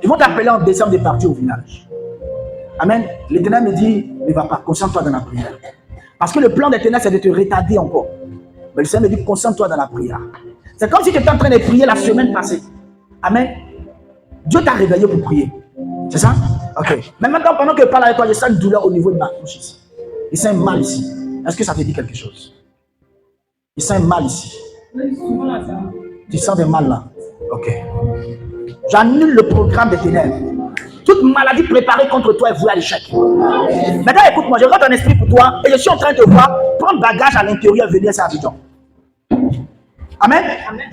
Ils vont t'appeler en décembre de partir au village. Amen. L'Éternel me dit, ne va pas, concentre-toi dans la prière. Parce que le plan de l'Éternel, c'est de te retarder encore. Mais le Seigneur me dit, concentre-toi dans la prière. C'est comme si tu étais en train de prier la semaine passée. Amen. Dieu t'a réveillé pour prier. C'est ça? Ok. Mais maintenant, pendant que je parle avec toi, je sens une douleur au niveau de ma couche ici. Il sent un mal ici. Est-ce que ça te dit quelque chose? Il sent un mal ici. Tu sens des mal là? Ok. J'annule le programme des ténèbres. Toute maladie préparée contre toi est vouée à l'échec. Maintenant, écoute-moi, je rentre un esprit pour toi et je suis en train de te voir prendre bagage à l'intérieur, venir à Abidjan. Amen.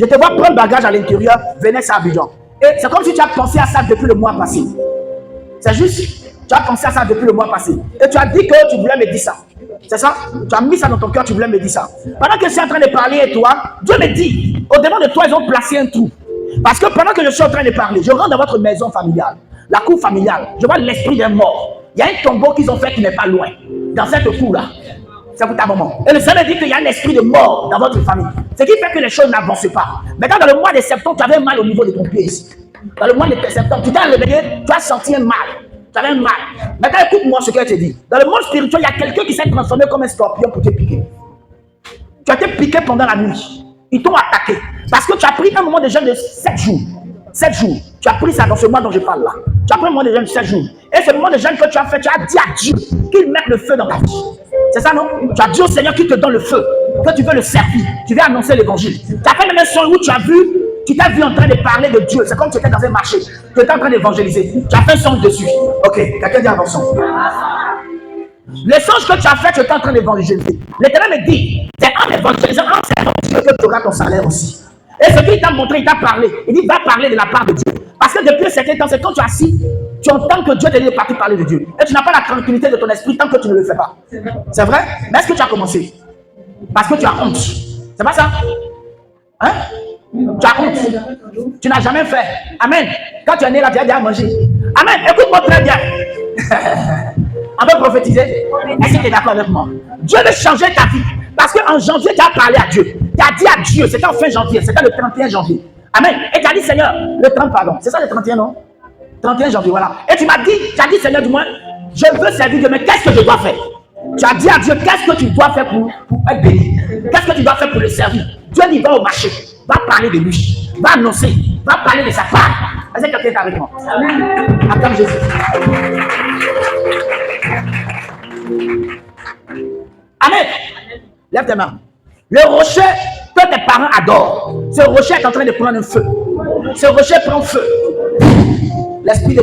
Je te vois prendre bagage à l'intérieur, venir à Abidjan. Et c'est comme si tu as pensé à ça depuis le mois passé. C'est juste, tu as pensé à ça depuis le mois passé. Et tu as dit que tu voulais me dire ça. C'est ça? Tu as mis ça dans ton cœur, tu voulais me dire ça. Pendant que je suis en train de parler et toi, Dieu me dit, au-devant de toi, ils ont placé un trou. Parce que pendant que je suis en train de parler, je rentre dans votre maison familiale, la cour familiale, je vois l'esprit d'un mort. Il y a un tombeau qu'ils ont fait qui n'est pas loin, dans cette cour-là. C'est pour ta maman. Et le Seigneur dit qu'il y a un esprit de mort dans votre famille. Ce qui fait que les choses n'avancent pas. Maintenant, dans le mois de septembre, tu avais mal au niveau de ton pied ici. Dans le mois de septembre, tu t'es réveillé, tu as senti un mal. Tu avais un mal. Maintenant, écoute-moi ce que je te dis. Dans le monde spirituel, il y a quelqu'un qui s'est transformé comme un scorpion pour te piquer. Tu as été piqué pendant la nuit. Ils t'ont attaqué. Parce que tu as pris un moment de jeûne de 7 jours. 7 jours. Tu as pris ça dans ce mois dont je parle là. Tu as pris un moment de jeûne de 7 jours. Et ce moment de jeûne que tu as fait, tu as dit à Dieu qu'il mette le feu dans ta vie. C'est ça, non? Tu as dit au Seigneur qu'il te donne le feu. Que tu veux le servir. Tu veux annoncer l'évangile. Tu as fait même un son où tu as vu, tu t'es vu en train de parler de Dieu. C'est comme si tu étais dans un marché. Tu étais en train d'évangéliser. Tu as fait un son dessus. Ok, quelqu'un dit un son. Les songes que tu as fait, tu étais en train d'évangéliser. L'Éternel me dit, c'est en évangélisant, en servant Dieu que tu auras ton salaire aussi. Et ce qu'il t'a montré, il t'a parlé. Il dit, va parler de la part de Dieu. Parce que depuis un certain temps, c'est quand tu es assis, tu entends que Dieu te dit de partir parler de Dieu. Et tu n'as pas la tranquillité de ton esprit tant que tu ne le fais pas. C'est vrai? Mais est-ce que tu as commencé? Parce que tu as honte. C'est pas ça? Hein? Tu as honte. Tu n'as jamais fait. Amen. Quand tu es né là, tu as déjà mangé. Amen. Écoute-moi très bien. On peut prophétiser. Est-ce que tu es d'accord avec moi? Dieu veut changer ta vie. Parce qu'en janvier, tu as parlé à Dieu. Tu as dit à Dieu, c'était en fin janvier, c'était le 31 janvier. Amen. Et tu as dit, Seigneur, le 30, pardon. C'est ça le 31, non? 31 janvier, voilà. Et tu m'as dit, tu as dit, Seigneur, du moins, je veux servir Dieu, mais qu'est-ce que je dois faire? Tu as dit à Dieu, qu'est-ce que tu dois faire pour être béni? Qu'est-ce que tu dois faire pour le servir? Dieu dit, va au marché, va parler de lui, va annoncer, va parler de sa part. Est-ce que quelqu'un est avec moi? Attends, Jésus. Amen. Lève tes mains. Le rocher que tes parents adorent, ce rocher est en train de prendre un feu. Ce rocher prend feu. L'esprit de